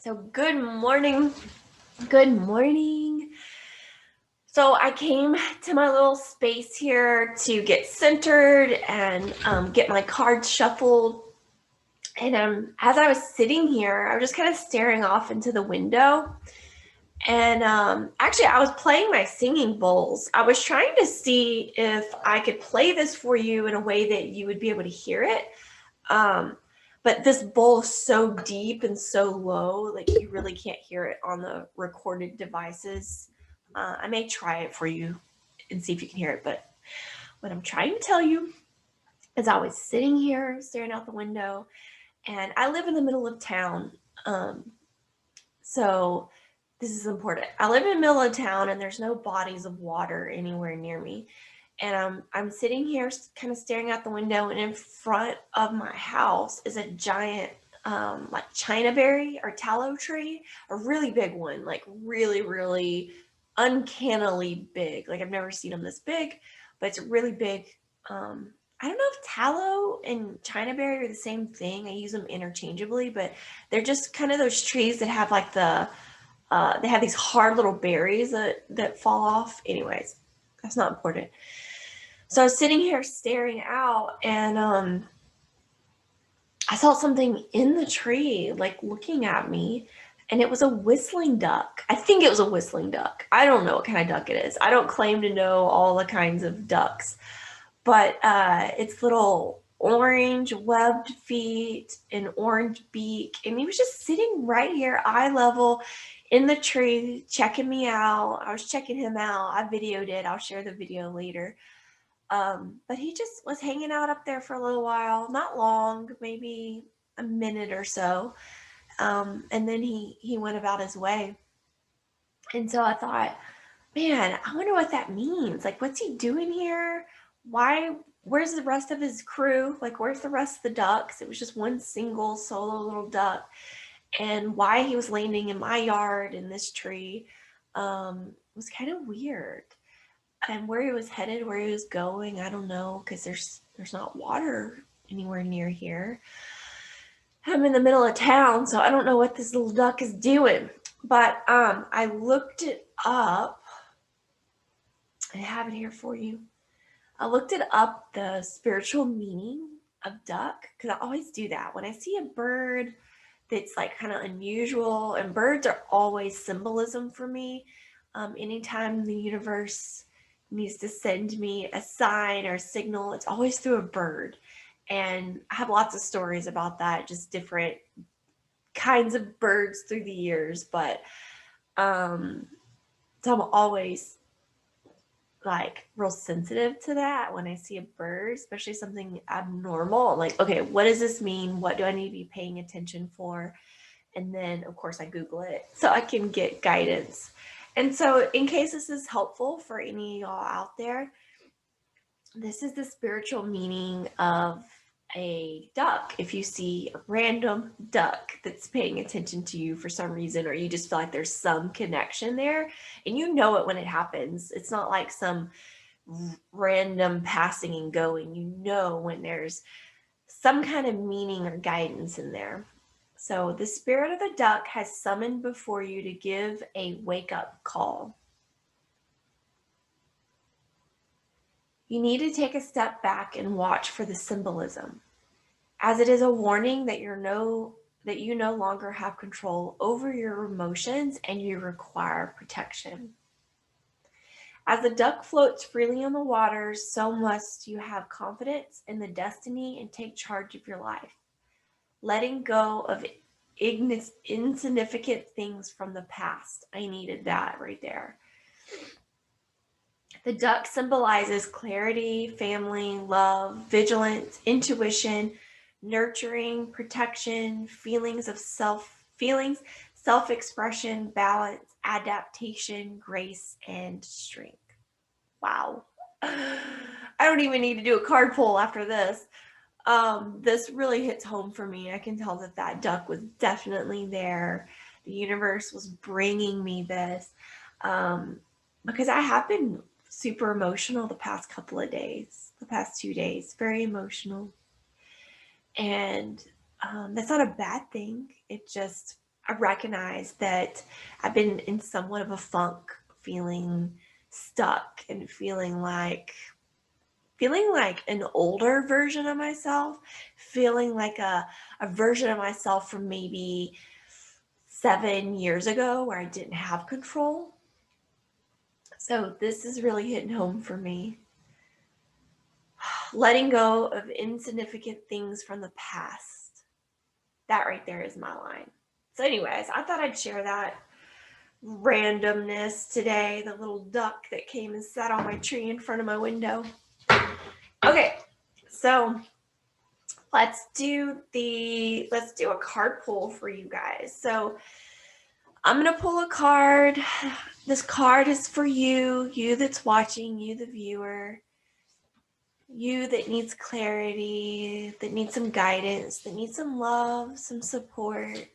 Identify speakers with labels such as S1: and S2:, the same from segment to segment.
S1: So good morning. Good morning. So I came to my little space here to get centered and get my cards shuffled. And as I was sitting here, I was just kind of staring off into the window. And actually, I was playing my singing bowls. I was trying to see if I could play this for you in a way that you would be able to hear it. Um, but this bowl is so deep and so low, like you really can't hear it on the recorded devices. I may try it for you and see if you can hear it, but what I'm trying to tell you is I was sitting here staring out the window, and I live in the middle of town. So this is important. I live in the middle of town and there's no bodies of water anywhere near me. And I'm sitting here kind of staring out the window, and in front of my house is a giant like chinaberry or tallow tree, a really big one, like really, really uncannily big. Like I've never seen them this big, but it's really big. I don't know if tallow and chinaberry are the same thing. I use them interchangeably, but they're just kind of those trees that have like they have these hard little berries that fall off. Anyways, that's not important. So I was sitting here staring out, and I saw something in the tree, like looking at me, and it was a whistling duck. I think it was a whistling duck. I don't know what kind of duck it is. I don't claim to know all the kinds of ducks, but its little orange webbed feet and orange beak, and he was just sitting right here, eye level, in the tree, checking me out. I was checking him out. I videoed it. I'll share the video later. But he just was hanging out up there for a little while, not long, maybe a minute or so. And then he went about his way. And so I thought, man, I wonder what that means. Like, what's he doing here? Why? Where's the rest of his crew? Like, where's the rest of the ducks? It was just one single solo little duck. And why he was landing in my yard in this tree was kind of weird. And where he was headed, where he was going, I don't know, because there's not water anywhere near here. I'm in the middle of town, so I don't know what this little duck is doing. But I looked it up. I have it here for you. I looked it up, the spiritual meaning of duck, because I always do that. When I see a bird that's like kind of unusual, and birds are always symbolism for me. Anytime the universe needs to send me a sign or a signal, it's always through a bird. And I have lots of stories about that, just different kinds of birds through the years. But so I'm always like real sensitive to that when I see a bird, especially something abnormal. I'm like, okay, what does this mean? What do I need to be paying attention for? And then, of course, I Google it so I can get guidance. And so, in case this is helpful for any of y'all out there, this is the spiritual meaning of a duck. If you see a random duck that's paying attention to you for some reason, or you just feel like there's some connection there, and you know it when it happens, it's not like some random passing and going. You know when there's some kind of meaning or guidance in there. So the spirit of the duck has summoned before you to give a wake-up call. You need to take a step back and watch for the symbolism, as it is a warning that you no longer have control over your emotions and you require protection. As the duck floats freely on the water, so must you have confidence in the destiny and take charge of your life, letting go of insignificant things from the past. I needed that right there. The duck symbolizes clarity, family, love, vigilance, intuition, nurturing, protection, self-expression, balance, adaptation, grace, and strength. Wow. I don't even need to do a card pull after this. This really hits home for me. I can tell that duck was definitely there. The universe was bringing me this because I have been super emotional the past couple of days, the past 2 days, very emotional. And that's not a bad thing. It just I recognize that I've been in somewhat of a funk, feeling stuck and feeling like an older version of myself, feeling like a version of myself from maybe 7 years ago where I didn't have control. So this is really hitting home for me. Letting go of insignificant things from the past. That right there is my line. So anyways, I thought I'd share that randomness today, the little duck that came and sat on my tree in front of my window. Okay, so let's do a card pull for you guys. So I'm gonna pull a card. This card is for you that's watching, you the viewer, you that needs clarity, that needs some guidance, that needs some love, some support,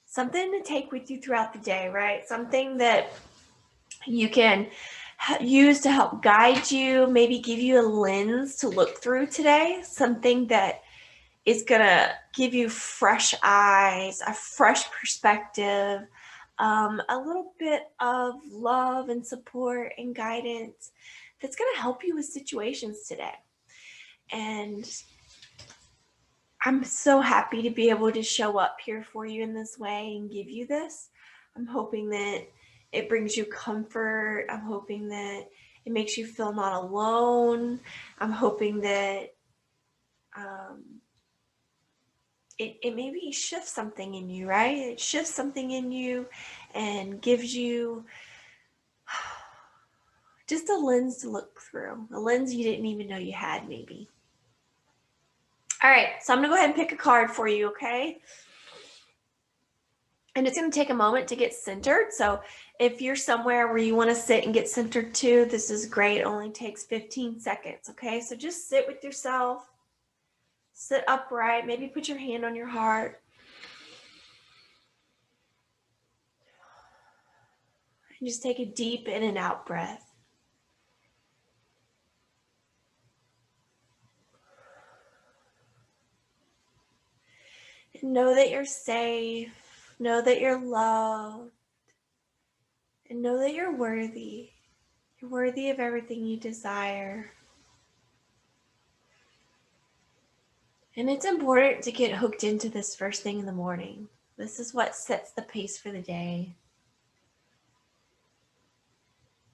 S1: something to take with you throughout the day, right? Something that you can use to help guide you, maybe give you a lens to look through today, something that is gonna give you fresh eyes, a fresh perspective, a little bit of love and support and guidance that's gonna help you with situations today. And I'm so happy to be able to show up here for you in this way and give you this. I'm hoping that it brings you comfort. I'm hoping that it makes you feel not alone. I'm hoping that it maybe shifts something in you, right? It shifts something in you and gives you just a lens to look through, a lens you didn't even know you had, maybe. All right, so I'm gonna go ahead and pick a card for you, okay? And it's gonna take a moment to get centered. So if you're somewhere where you wanna sit and get centered too, this is great. It only takes 15 seconds, okay? So just sit with yourself, sit upright, maybe put your hand on your heart. And just take a deep in and out breath. And know that you're safe, know that you're loved, and know that you're worthy. You're worthy of everything you desire. And it's important to get hooked into this first thing in the morning. This is what sets the pace for the day.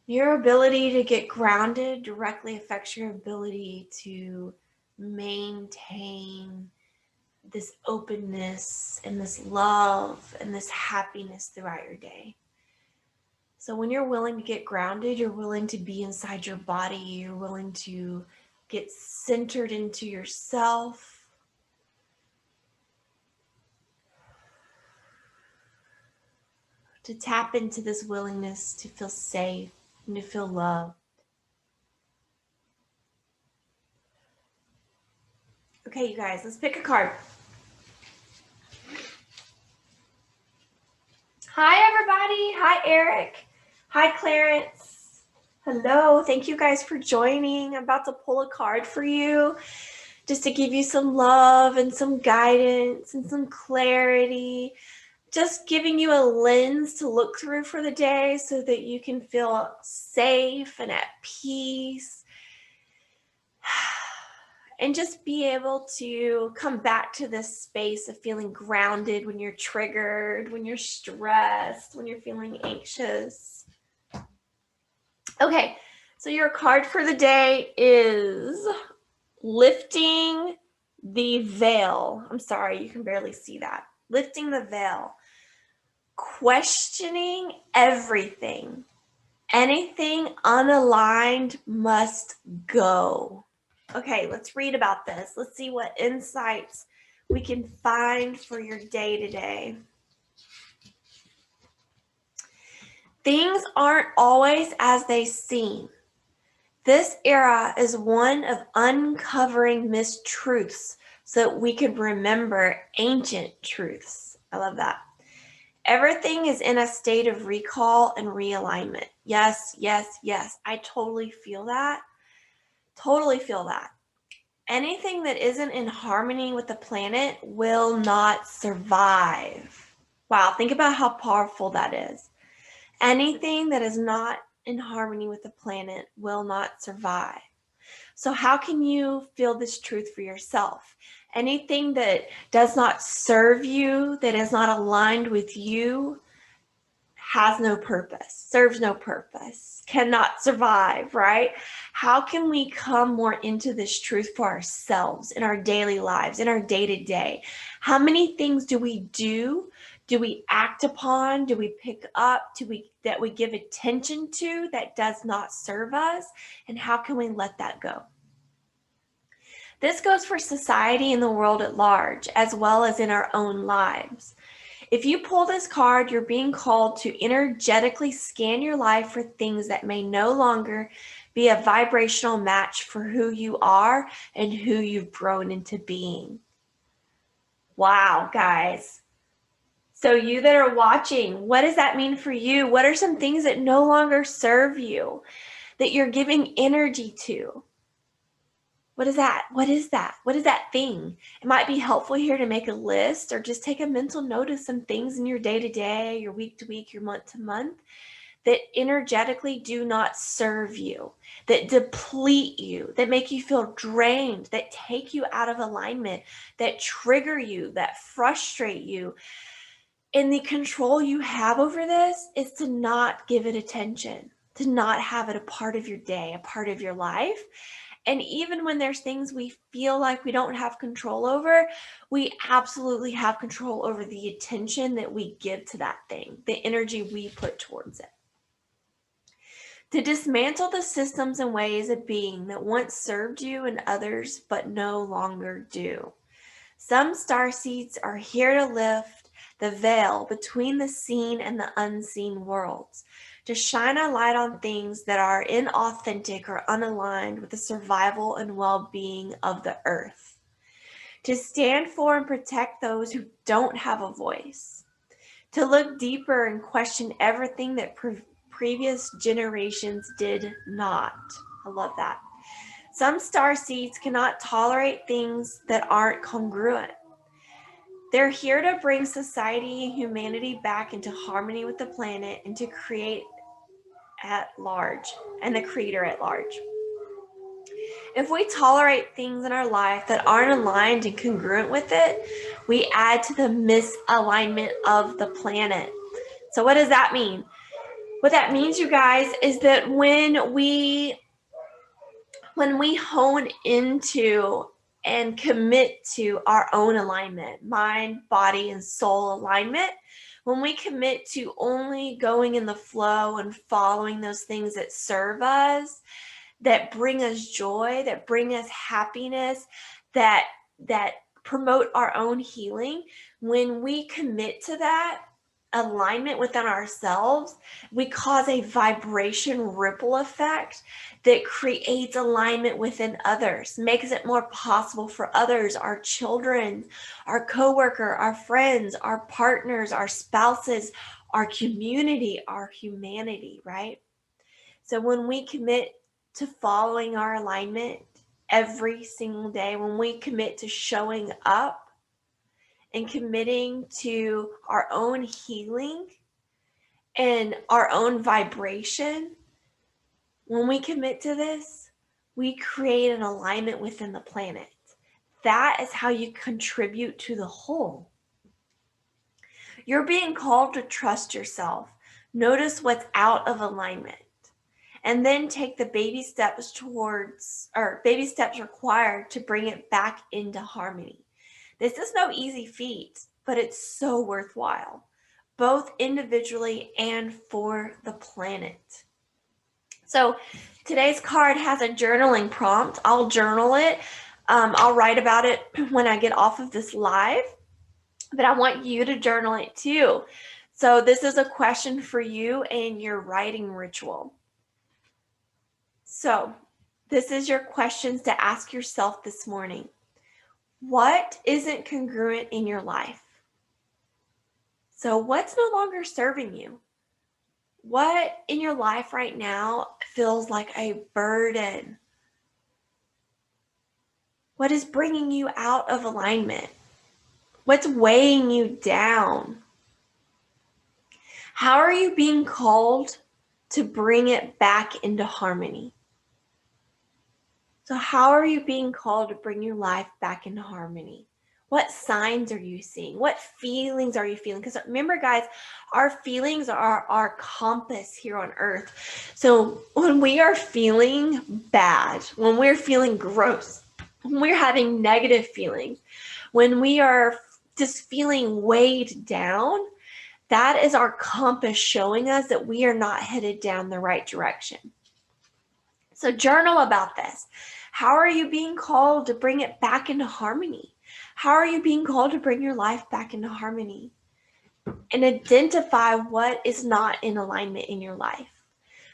S1: Your ability to get grounded directly affects your ability to maintain this openness and this love and this happiness throughout your day. So when you're willing to get grounded, you're willing to be inside your body, you're willing to get centered into yourself. To tap into this willingness to feel safe and to feel loved. Okay, you guys, let's pick a card. Hi, everybody. Hi, Eric. Hi, Clarence. Hello. Thank you guys for joining. I'm about to pull a card for you just to give you some love and some guidance and some clarity. Just giving you a lens to look through for the day so that you can feel safe and at peace. And just be able to come back to this space of feeling grounded when you're triggered, when you're stressed, when you're feeling anxious. Okay, so your card for the day is lifting the veil. I'm sorry, you can barely see that. Lifting the veil. Questioning everything. Anything unaligned must go. Okay, let's read about this. Let's see what insights we can find for your day today. Things aren't always as they seem. This era is one of uncovering mistruths so that we can remember ancient truths. I love that. Everything is in a state of recall and realignment. Yes, yes, yes. I totally feel that. Totally feel that. Anything that isn't in harmony with the planet will not survive. Wow, think about how powerful that is. Anything that is not in harmony with the planet will not survive. So how can you feel this truth for yourself? Anything that does not serve you, that is not aligned with you, has no purpose, serves no purpose, cannot survive, right? How can we come more into this truth for ourselves in our daily lives, in our day-to-day? How many things do we do? Do we act upon? Do we pick up? That we give attention to that does not serve us? And how can we let that go? This goes for society and the world at large, as well as in our own lives. If you pull this card, you're being called to energetically scan your life for things that may no longer be a vibrational match for who you are and who you've grown into being. Wow, guys. So you that are watching, what does that mean for you? What are some things that no longer serve you, that you're giving energy to? What is that? What is that? What is that thing? It might be helpful here to make a list or just take a mental note of some things in your day-to-day, your week-to-week, your month-to-month that energetically do not serve you, that deplete you, that make you feel drained, that take you out of alignment, that trigger you, that frustrate you. And the control you have over this is to not give it attention, to not have it a part of your day, a part of your life. And even when there's things we feel like we don't have control over, we absolutely have control over the attention that we give to that thing, the energy we put towards it. To dismantle the systems and ways of being that once served you and others but no longer do. Some starseeds are here to lift the veil between the seen and the unseen worlds, to shine a light on things that are inauthentic or unaligned with the survival and well-being of the earth, to stand for and protect those who don't have a voice, to look deeper and question everything that previous generations did not. I love that. Some starseeds cannot tolerate things that aren't congruent. They're here to bring society and humanity back into harmony with the planet and to create at large and the creator at large. If we tolerate things in our life that aren't aligned and congruent with it, we add to the misalignment of the planet. So what does that mean? What that means, you guys, is that when we hone into and commit to our own alignment, mind, body, and soul alignment, when we commit to only going in the flow and following those things that serve us, that bring us joy, that bring us happiness, that promote our own healing, when we commit to that alignment within ourselves, we cause a vibration ripple effect that creates alignment within others, makes it more possible for others, our children, our coworker, our friends, our partners, our spouses, our community, our humanity, right? So when we commit to following our alignment every single day, when we commit to showing up and committing to our own healing and our own vibration, when we commit to this, we create an alignment within the planet. That is how you contribute to the whole. You're being called to trust yourself. Notice what's out of alignment, and then take the baby steps required to bring it back into harmony. This is no easy feat, but it's so worthwhile, both individually and for the planet. So today's card has a journaling prompt. I'll journal it. I'll write about it when I get off of this live, but I want you to journal it too. So this is a question for you and your writing ritual. So this is your questions to ask yourself this morning. What isn't congruent in your life? So what's no longer serving you? What in your life right now feels like a burden? What is bringing you out of alignment? What's weighing you down? How are you being called to bring it back into harmony? So how are you being called to bring your life back into harmony? What signs are you seeing? What feelings are you feeling? Because remember, guys, our feelings are our compass here on earth. So when we are feeling bad, when we're feeling gross, when we're having negative feelings, when we are just feeling weighed down, that is our compass showing us that we are not headed down the right direction. So journal about this. How are you being called to bring it back into harmony? How are you being called to bring your life back into harmony? And identify what is not in alignment in your life.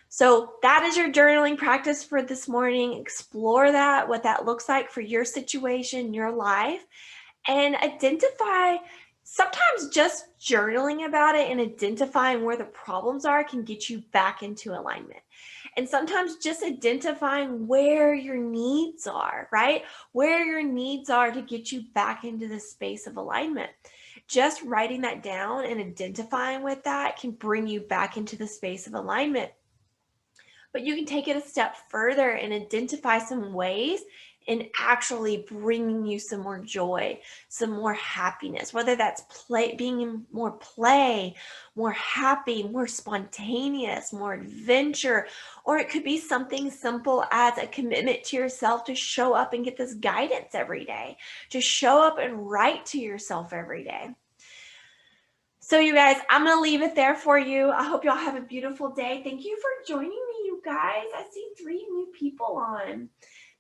S1: So that is your journaling practice for this morning. Explore that, what that looks like for your situation, your life, and identify. Sometimes just journaling about it and identifying where the problems are can get you back into alignment. And sometimes just identifying where your needs are, right? Where your needs are to get you back into the space of alignment. Just writing that down and identifying with that can bring you back into the space of alignment. But you can take it a step further and identify some ways in actually bringing you some more joy, some more happiness, whether that's being in more play, more happy, more spontaneous, more adventure, or it could be something simple as a commitment to yourself to show up and get this guidance every day, to show up and write to yourself every day. So you guys, I'm going to leave it there for you. I hope y'all have a beautiful day. Thank you for joining me, you guys. I see 3 new people on.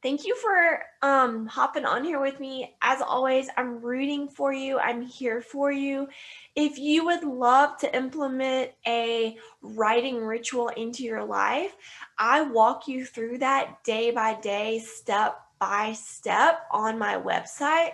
S1: Thank you for hopping on here with me. As always, I'm rooting for you. I'm here for you. If you would love to implement a writing ritual into your life, I walk you through that day by day, step by step on my website.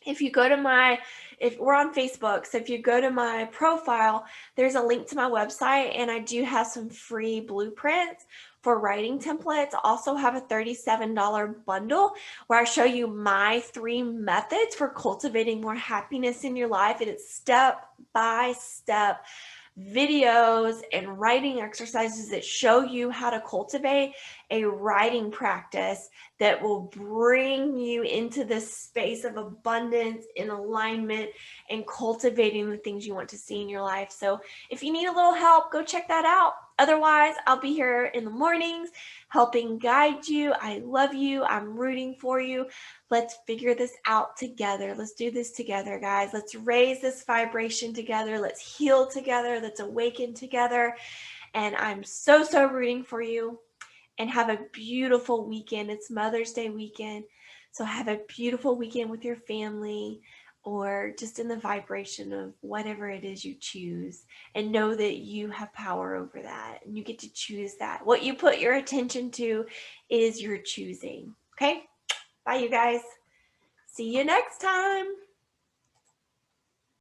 S1: If you go to if we're on Facebook, so if you go to my profile, there's a link to my website, and I do have some free blueprints for writing templates. I also have a $37 bundle where I show you my 3 methods for cultivating more happiness in your life. And it's step by step videos and writing exercises that show you how to cultivate a writing practice that will bring you into this space of abundance and alignment and cultivating the things you want to see in your life. So if you need a little help, go check that out. Otherwise, I'll be here in the mornings helping guide you. I love you. I'm rooting for you. Let's figure this out together. Let's do this together, guys. Let's raise this vibration together. Let's heal together. Let's awaken together. And I'm so, so rooting for you. And have a beautiful weekend. It's Mother's Day weekend. So have a beautiful weekend with your family, or just in the vibration of whatever it is you choose, and know that you have power over that and you get to choose that. What you put your attention to is your choosing. Okay? Bye, you guys. See you next time.